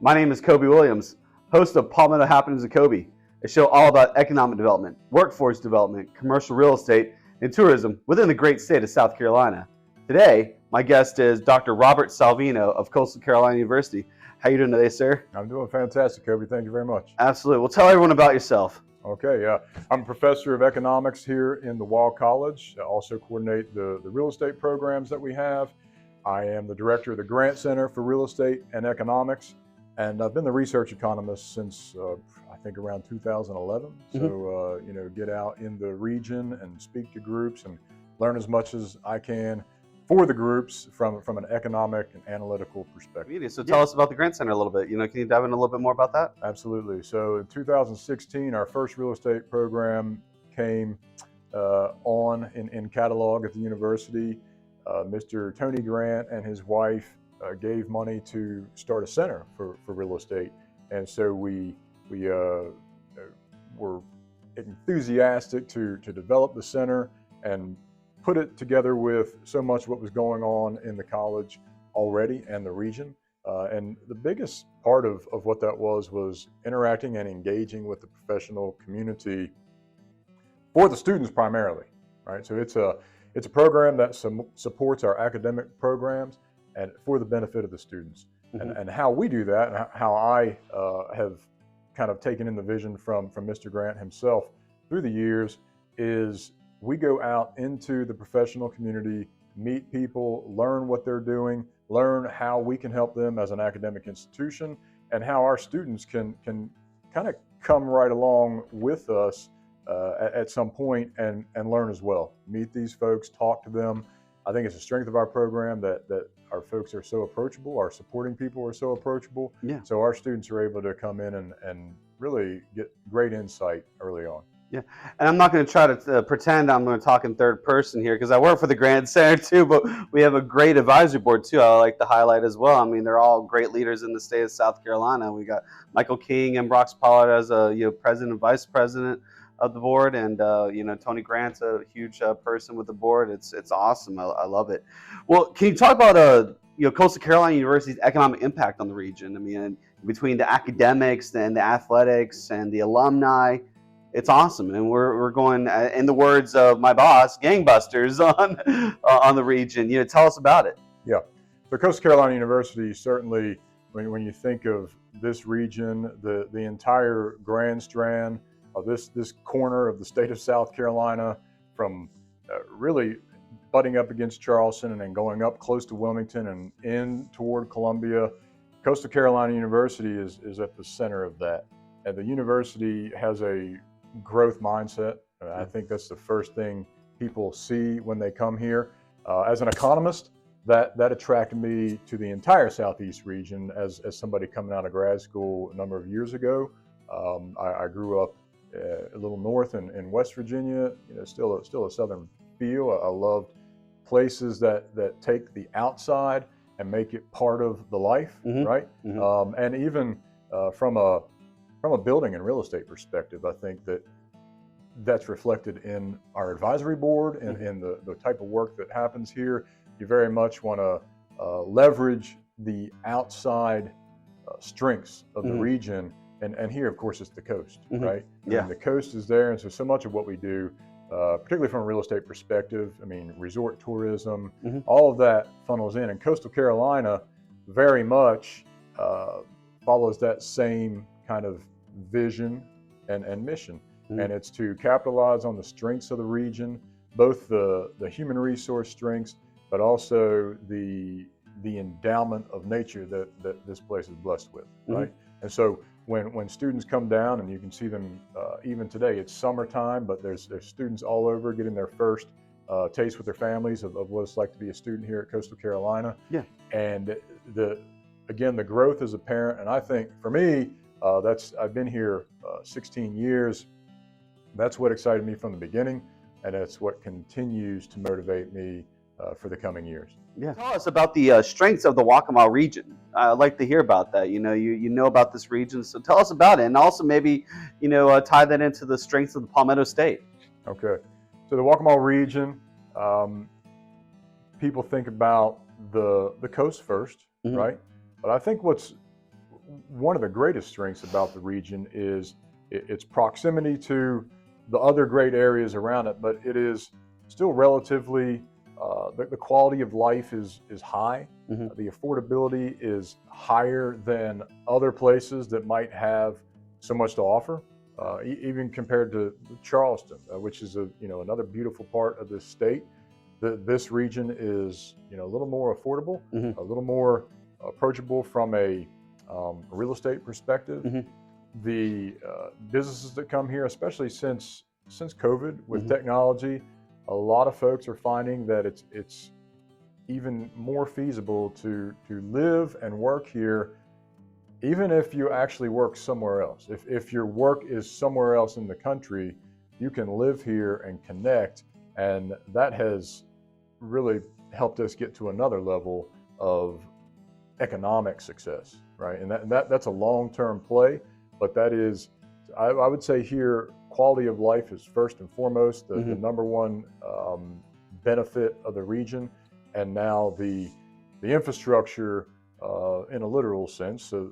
My name is Cobi Williams, host of Palmetto Happenings with Cobi, a show all about economic development, workforce development, commercial real estate, and tourism within the great state of South Carolina. Today, my guest is Dr. Robert Salvino of Coastal Carolina University. How are you doing today, sir? I'm doing fantastic, Cobi. Thank you very much. Absolutely. Well, tell everyone about yourself. Okay, I'm a professor of economics here in the Waccamaw College. I also coordinate the real estate programs that we have. I am the director of the Grant Center for Real Estate and Economics, and I've been the research economist since I think around 2011. So, get out in the region and speak to groups and learn as much as I can for the groups from an economic and analytical perspective. So tell us about the Grant Center a little bit. Can you dive in a little bit more about that? Absolutely. So in 2016, our first real estate program came on in catalog at the university. Mr. Tony Grant and his wife gave money to start a center for real estate. And so we were enthusiastic to develop the center and put it together with so much what was going on in the college already and the region. And the biggest part of what that was interacting and engaging with the professional community for the students primarily, right? So it's a program that supports our academic programs and for the benefit of the students. Mm-hmm. And how we do that, and how I have kind of taken in the vision from Mr. Grant himself through the years, is we go out into the professional community, meet people, learn what they're doing, learn how we can help them as an academic institution, and how our students can kind of come right along with us at some point and learn as well. Meet these folks, talk to them. I think it's a strength of our program that our folks are so approachable, our supporting people are so approachable. Yeah. So our students are able to come in and really get great insight early on. Yeah, and I'm not going to try to pretend I'm going to talk in third person here because I work for the Grant Center too, but we have a great advisory board too. I like to highlight as well. I mean, they're all great leaders in the state of South Carolina. We got Michael King and Brox Pollard as president and vice president of the board, and Tony Grant's a huge person with the board. It's awesome. I love it. Well, can you talk about Coastal Carolina University's economic impact on the region? I mean, between the academics and the athletics and the alumni. It's awesome, and we're going, in the words of my boss, gangbusters on the region. Tell us about it. Yeah, so Coastal Carolina University certainly, when you think of this region, the entire Grand Strand of this corner of the state of South Carolina, from really butting up against Charleston and then going up close to Wilmington and in toward Columbia, Coastal Carolina University is at the center of that, and the university has a growth mindset. I think that's the first thing people see when they come here. As an economist, that attracted me to the entire Southeast region as somebody coming out of grad school a number of years ago. I grew up a little north in West Virginia, still a southern feel. I loved places that take the outside and make it part of the life, mm-hmm. right? Mm-hmm. And even from a building and real estate perspective, I think that's reflected in our advisory board and in the type of work that happens here. You very much want to leverage the outside strengths of the region. And here, of course, it's the coast, right? Yeah. And the coast is there. And so much of what we do, particularly from a real estate perspective, I mean, resort tourism, all of that funnels in. And Coastal Carolina very much follows that same kind of vision and mission. And it's to capitalize on the strengths of the region, both the human resource strengths, but also the endowment of nature that this place is blessed with, right? And so when students come down, and you can see them even today, it's summertime, but there's students all over getting their first taste with their families of what it's like to be a student here at Coastal Carolina. Yeah. And the growth is apparent. And I think for me, I've been here 16 years. That's what excited me from the beginning, and it's what continues to motivate me for the coming years. Yeah. Tell us about the strengths of the Waccamaw region. I'd like to hear about that. You know about this region, so tell us about it, and also maybe tie that into the strengths of the Palmetto State. Okay, so the Waccamaw region, people think about the coast first, right? But I think what's one of the greatest strengths about the region is its proximity to the other great areas around it, but it is still relatively, the quality of life is high. Mm-hmm. The affordability is higher than other places that might have so much to offer, even compared to Charleston, which is another beautiful part of this state. This region is a little more affordable, Mm-hmm. a little more approachable from a real estate perspective. Mm-hmm. The businesses that come here, especially since COVID, with Mm-hmm. technology, a lot of folks are finding that it's even more feasible to live and work here, even if you actually work somewhere else. If your work is somewhere else in the country, you can live here and connect, and that has really helped us get to another level of economic success, right? And that's a long-term play, but that is, I would say here, quality of life is first and foremost the number one benefit of the region, and now the infrastructure in a literal sense, so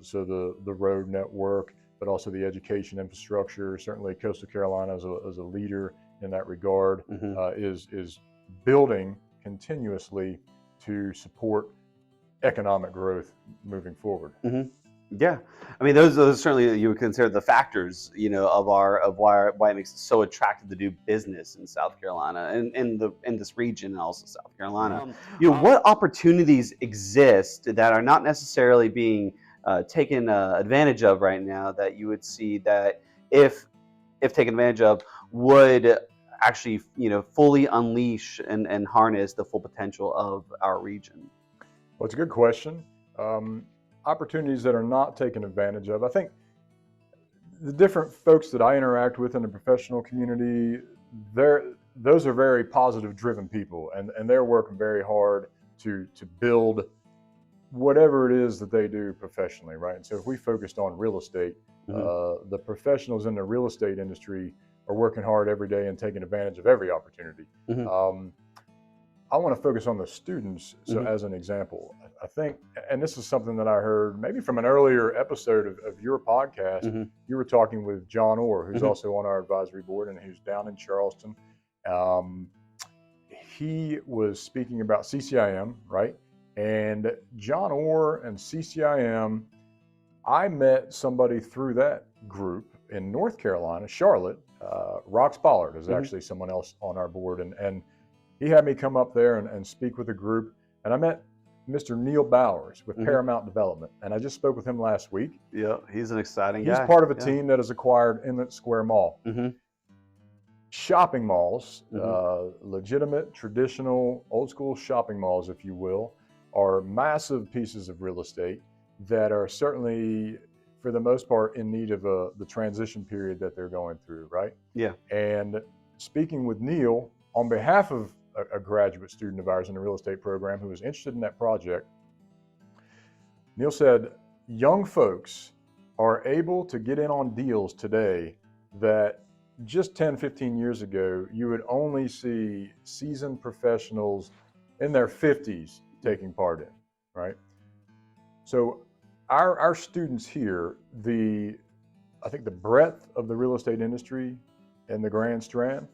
the road network, but also the education infrastructure. Certainly, Coastal Carolina as a leader in that regard is building continuously to support economic growth moving forward. Mm-hmm. Yeah, I mean those certainly you would consider the factors, of why it makes it so attractive to do business in South Carolina and in this region and also South Carolina. What opportunities exist that are not necessarily being taken advantage of right now that you would see that if taken advantage of would actually fully unleash and harness the full potential of our region? Well, it's a good question. Opportunities that are not taken advantage of. I think the different folks that I interact with in the professional community, those are very positive driven people, and they're working very hard to build whatever it is that they do professionally, right? And so if we focused on real estate, the professionals in the real estate industry are working hard every day and taking advantage of every opportunity. I want to focus on the students. So as an example, I think, and this is something that I heard maybe from an earlier episode of your podcast, you were talking with John Orr, who's also on our advisory board and who's down in Charleston. He was speaking about CCIM, right? And John Orr and CCIM, I met somebody through that group in North Carolina, Charlotte. Rox Pollard is actually someone else on our board, and he had me come up there and speak with a group, and I met Mr. Neil Bowers with Paramount Development, and I just spoke with him last week. Yeah, he's an exciting guy. He's part of a team that has acquired Inlet Square Mall. Shopping malls, legitimate, traditional, old school shopping malls, if you will, are massive pieces of real estate that are certainly, for the most part, in need of the transition period that they're going through, right? Yeah. And speaking with Neil on behalf of a graduate student of ours in the real estate program who was interested in that project, Neil said, young folks are able to get in on deals today that just 10, 15 years ago, you would only see seasoned professionals in their 50s taking part in, right? So our students here, I think the breadth of the real estate industry in the Grand Strand,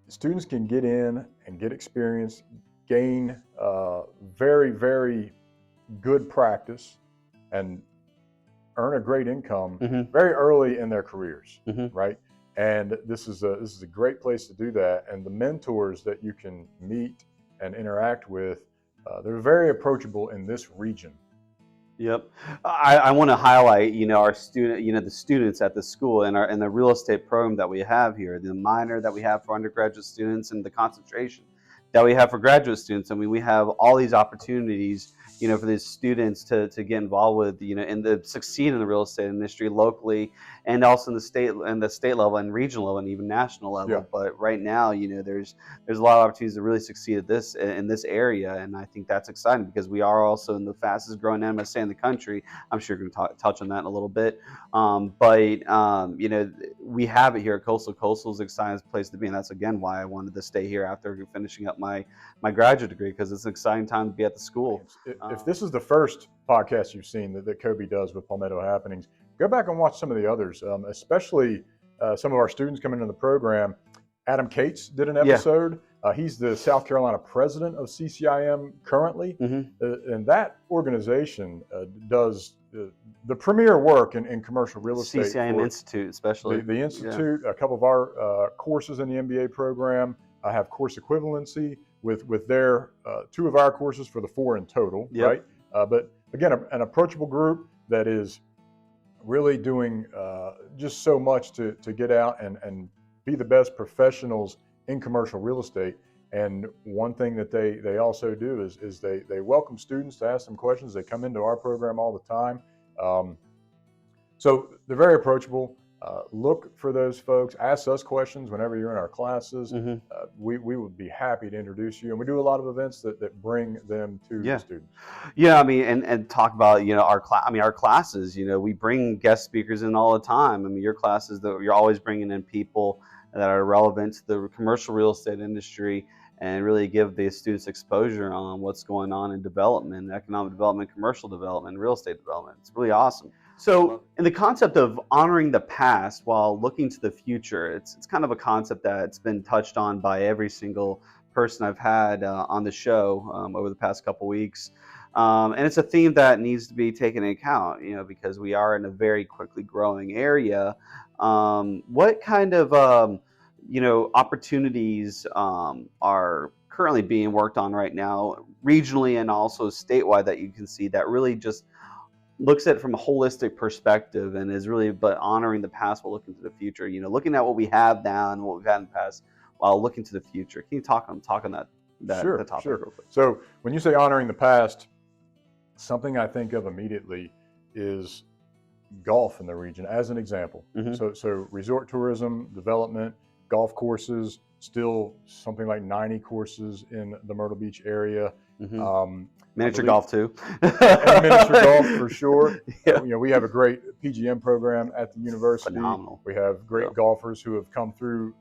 students can get in and get experience, gain very, very good practice, and earn a great income very early in their careers, right? And this is a great place to do that. And the mentors that you can meet and interact with, they're very approachable in this region. Yep. I want to highlight, our the students at the school and the real estate program that we have here, the minor that we have for undergraduate students and the concentration that we have for graduate students. I mean, we have all these opportunities, for these students to get involved with, and to succeed in the real estate industry locally and also in the state level and regional level and even national level. Yeah. But right now, there's a lot of opportunities to really succeed in this area, and I think that's exciting because we are also in the fastest growing MSA in the country. I'm sure you're going to touch on that in a little bit, but we have it here at Coastal. Coastal is the exciting place to be, and that's again why I wanted to stay here after finishing up my graduate degree, because it's an exciting time to be at the school. if this is the first podcast you've seen that Cobi does with Palmetto Happenings, go back and watch some of the others, especially some of our students coming into the program. Adam Cates did an episode. He's the South Carolina president of CCIM currently, and that organization does the premier work in commercial real estate. CCIM Institute, especially. The Institute, a couple of our courses in the MBA program have course equivalency with their 2 of our courses for the 4 in total, right? But again, an approachable group that is really doing just so much to get out and be the best professionals in commercial real estate. And one thing that they also do is they welcome students to ask them questions. They come into our program all the time. So they're very approachable. Look for those folks. Ask us questions whenever you're in our classes. We would be happy to introduce you. And we do a lot of events that bring them to the students. Yeah, I mean, and talk about, our classes, we bring guest speakers in all the time. I mean, your classes, you're always bringing in people that are relevant to the commercial real estate industry and really give the students exposure on what's going on in development, economic development, commercial development, real estate development. It's really awesome. So in the concept of honoring the past while looking to the future, it's kind of a concept that's been touched on by every single person I've had on the show over the past couple weeks. And it's a theme that needs to be taken into account, because we are in a very quickly growing area. What kind of, opportunities are currently being worked on right now, regionally and also statewide, that you can see that really just looks at it from a holistic perspective and is really but honoring the past while looking to the future, looking at what we have now and what we've had in the past while looking to the future. Can you talk on that Sure, the topic sure. real quick? So when you say honoring the past, something I think of immediately is golf in the region as an example. So resort tourism development, golf courses, still something like 90 courses in the Myrtle Beach area. Miniature golf too. And miniature golf for sure. We have a great PGM program at the university. Phenomenal. We have great golfers who have come through.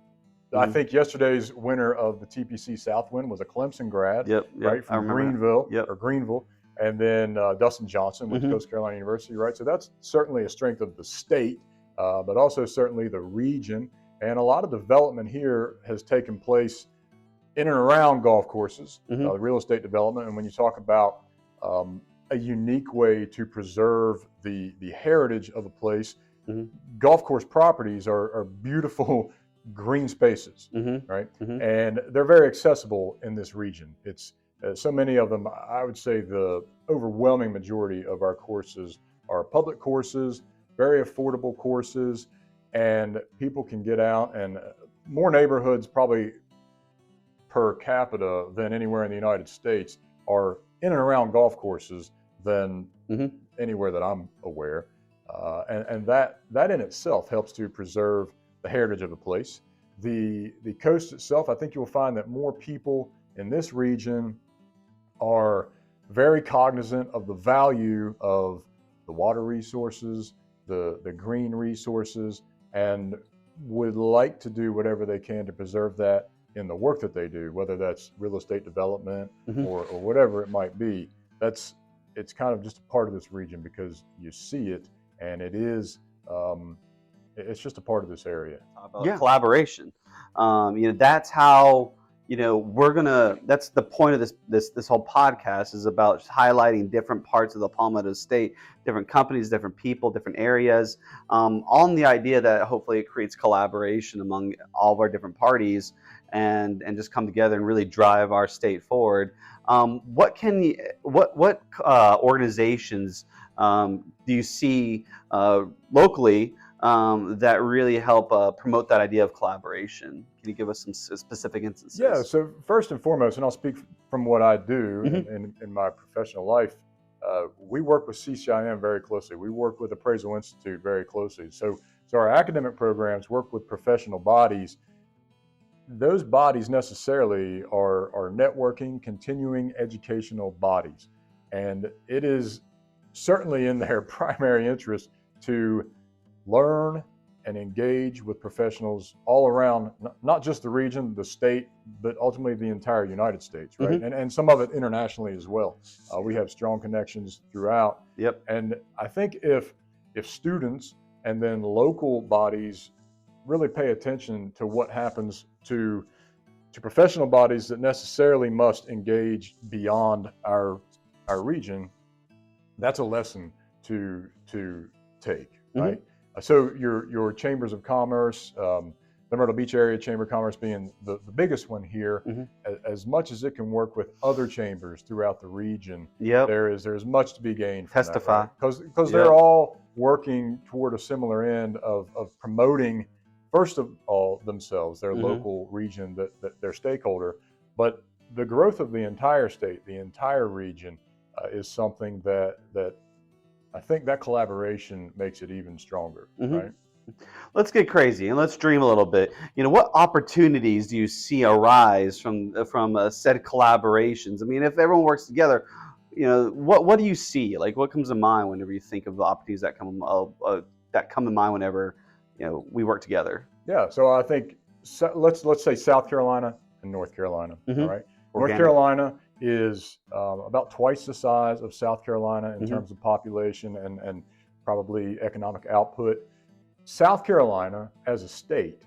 I think yesterday's winner of the TPC Southwind was a Clemson grad, right, from Greenville or Greenville. And then Dustin Johnson with Coast Carolina University, right? So that's certainly a strength of the state, but also certainly the region. And a lot of development here has taken place in and around golf courses, the real estate development. And when you talk about a unique way to preserve the heritage of a place, golf course properties are beautiful green spaces, right? And they're very accessible in this region. It's so many of them, I would say the overwhelming majority of our courses are public courses, very affordable courses, and people can get out, and more neighborhoods probably per capita than anywhere in the United States are in and around golf courses than anywhere that I'm aware. And that in itself helps to preserve the heritage of the place. The coast itself, I think you'll find that more people in this region are very cognizant of the value of the water resources, the green resources, and would like to do whatever they can to preserve that in the work that they do, whether that's real estate development or whatever it might be. It's kind of just a part of this region because you see it, and it is it's just a part of this area. Collaboration. That's how that's the point of this whole podcast, is about highlighting different parts of the Palmetto State, different companies, different people, different areas, all in the idea that hopefully it creates collaboration among all of our different parties and just come together and really drive our state forward. What organizations do you see locally that really help promote that idea of collaboration? Can you give us some specific instances? Yeah, so first and foremost, and I'll speak from what I do in my professional life, we work with CCIM very closely. We work with Appraisal Institute very closely. So our academic programs work with professional bodies. Those bodies necessarily are networking, continuing educational bodies. And it is certainly in their primary interest to learn and engage with professionals all around, not just the region, the state, but ultimately the entire United States, right? Mhm. And some of it internationally as well. We have strong connections throughout. Yep. And I think if students and then local bodies really pay attention to what happens to professional bodies that necessarily must engage beyond our region, that's a lesson to take, Mhm. right? So your chambers of commerce, the Myrtle Beach area chamber of commerce being the biggest one here, Mhm. as much as it can work with other chambers throughout the region, Yep. there's much to be gained from that, Testify. right? Because they're Yep. all working toward a similar end of promoting, first of all, themselves, their Mhm. local region, that their stakeholder, but the growth of the entire state, the entire region, is something that I think that collaboration makes it even stronger, Mhm. right? Let's get crazy and let's dream a little bit. What opportunities do you see arise from said collaborations? I mean, if everyone works together, what do you see? Like, what comes to mind whenever you think of the opportunities that come to mind whenever we work together? Yeah. So I think, let's say South Carolina and North Carolina. All Hmm. right. North Organic. Carolina is about twice the size of South Carolina in Hmm. terms of population and probably economic output. South Carolina, as a state,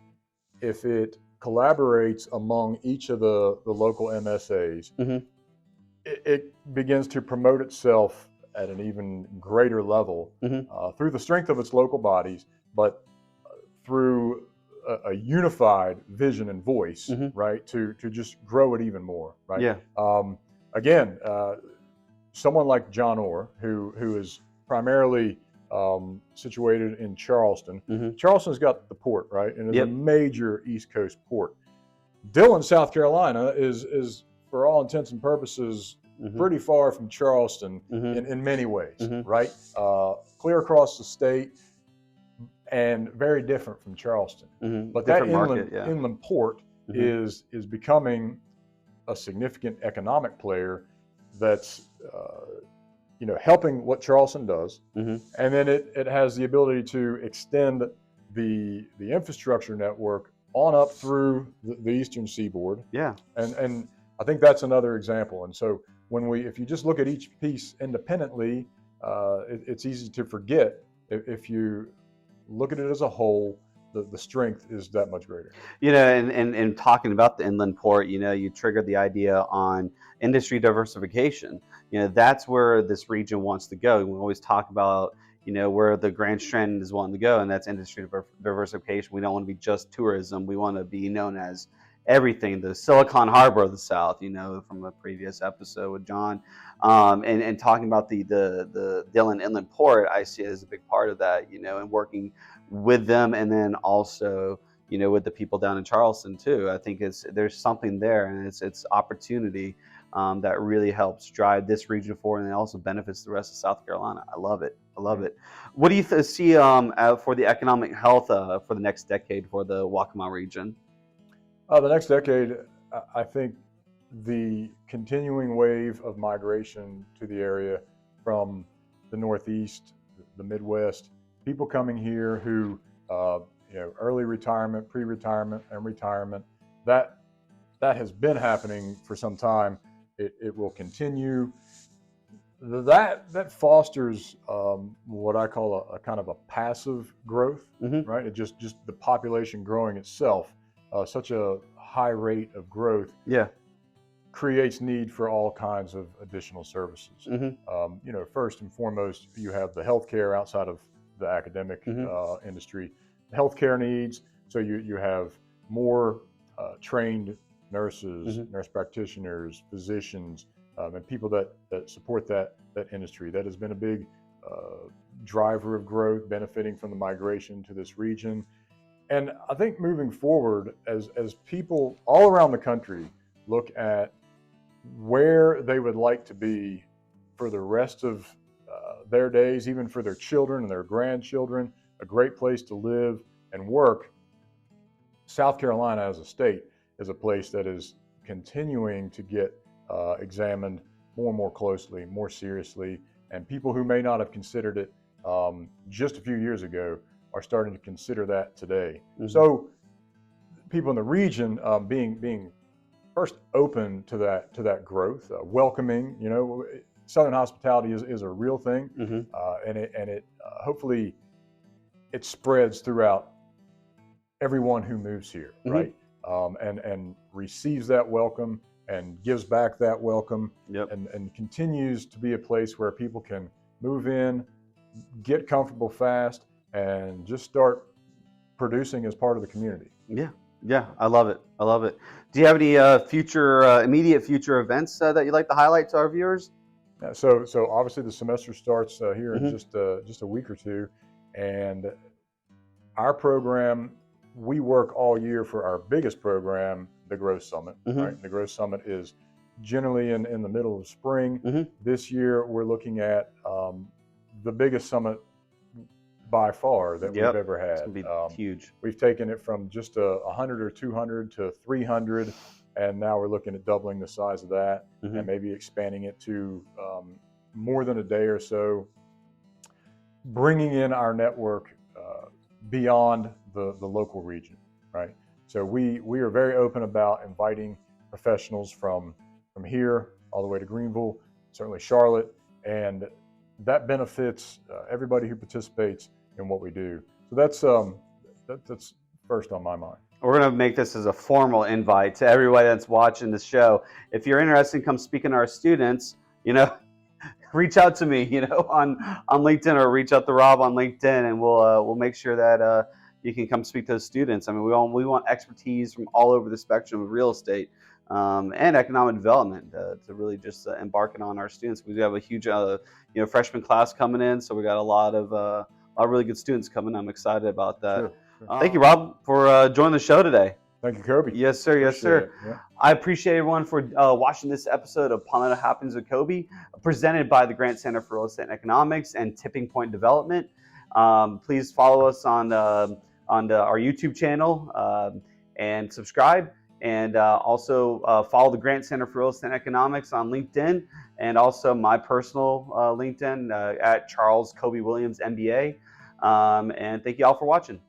if it collaborates among each of the local MSAs, Hmm. it begins to promote itself at an even greater level Hmm. through the strength of its local bodies, but through a unified vision and voice, Hmm. right? To just grow it even more, right? Yeah. Again, someone like John Orr, who is primarily situated in Charleston. Hmm. Charleston's got the port, right, and is a Yep. major East Coast port. Dillon, South Carolina, is for all intents and purposes Hmm. pretty far from Charleston Hmm. in many ways, Hmm. right? Clear across the state and very different from Charleston. Hmm. But that Different market. Yeah. inland port Hmm. is becoming a significant economic player that's helping what Charleston does, Hmm. and then it has the ability to extend the infrastructure network on up through the eastern seaboard, Yeah. and I think that's another example. And so if you just look at each piece independently, it's easy to forget. If you look at it as a whole, the strength is that much greater. And talking about the inland port, you triggered the idea on industry diversification. That's where this region wants to go. We always talk about, where the Grand Strand is wanting to go, and that's industry diversification. We don't want to be just tourism. We want to be known as everything, the Silicon Harbor of the South, from a previous episode with John. And talking about the Dillon Inland Port, I see it as a big part of that, and working with them, and then also with the people down in Charleston too. I think there's something there, and it's opportunity that really helps drive this region forward, and it also benefits the rest of South Carolina. I love it. I love it. What do you see for the economic health for the next decade for the Waccamaw region? The next decade, I think the continuing wave of migration to the area from the Northeast, the Midwest, people coming here who, early retirement, pre-retirement, and retirement, that has been happening for some time. It will continue. That fosters what I call a kind of a passive growth, Hmm. right? It just the population growing itself, such a high rate of growth Yeah. creates need for all kinds of additional services. Hmm. First and foremost, you have the healthcare outside of the academic Hmm. industry, healthcare needs. So you have more trained nurses, Hmm. nurse practitioners, physicians, and people that support that industry. That has been a big driver of growth, benefiting from the migration to this region. And I think moving forward, as people all around the country look at where they would like to be for the rest of their days, even for their children and their grandchildren, a great place to live and work, South Carolina as a state is a place that is continuing to get examined more and more closely, more seriously. And people who may not have considered it just a few years ago are starting to consider that today. Mm-hmm. So people in the region being first open to that growth, welcoming. Southern hospitality is a real thing, Mm-hmm. and it hopefully it spreads throughout everyone who moves here, Mm-hmm. right? And receives that welcome and gives back that welcome, Yep. and continues to be a place where people can move in, get comfortable fast, and just start producing as part of the community. Yeah, I love it. I love it. Do you have any immediate future events that you'd like to highlight to our viewers? So obviously the semester starts here in Mm-hmm. just a week or two, and our program, we work all year for our biggest program, the Growth Summit. Mm-hmm. Right, and the Growth Summit is generally in the middle of spring. Mm-hmm. This year we're looking at the biggest summit by far that we've Yep. ever It's had. gonna be huge. We've taken it from just 100 or 200 to 300, and now we're looking at doubling the size of that, Mm-hmm. and maybe expanding it to more than a day or so, bringing in our network beyond the local region, right? So we are very open about inviting professionals from here all the way to Greenville, certainly Charlotte, and that benefits everybody who participates in what we do. So that's first on my mind. We're going to make this as a formal invite to everybody that's watching the show. If you're interested in come speaking to our students, reach out to me, on LinkedIn, or reach out to Rob on LinkedIn, and we'll make sure that you can come speak to the students. I mean, we want expertise from all over the spectrum of real estate and economic development to really just embarking on our students. We do have a huge freshman class coming in, so we got a lot of really good students coming. I'm excited about that. Sure. Thank you, Rob, for joining the show today. Thank you, Cobi. Yes, sir. Yes, sir. Yeah. I appreciate everyone for watching this episode of Palmetto Happenings with Cobi, presented by the Grant Center for Real Estate and Economics and Tipping Point Development. Please follow us on our YouTube channel and subscribe. And also follow the Grant Center for Real Estate and Economics on LinkedIn, and also my personal LinkedIn at Charles Cobi Williams MBA. And thank you all for watching.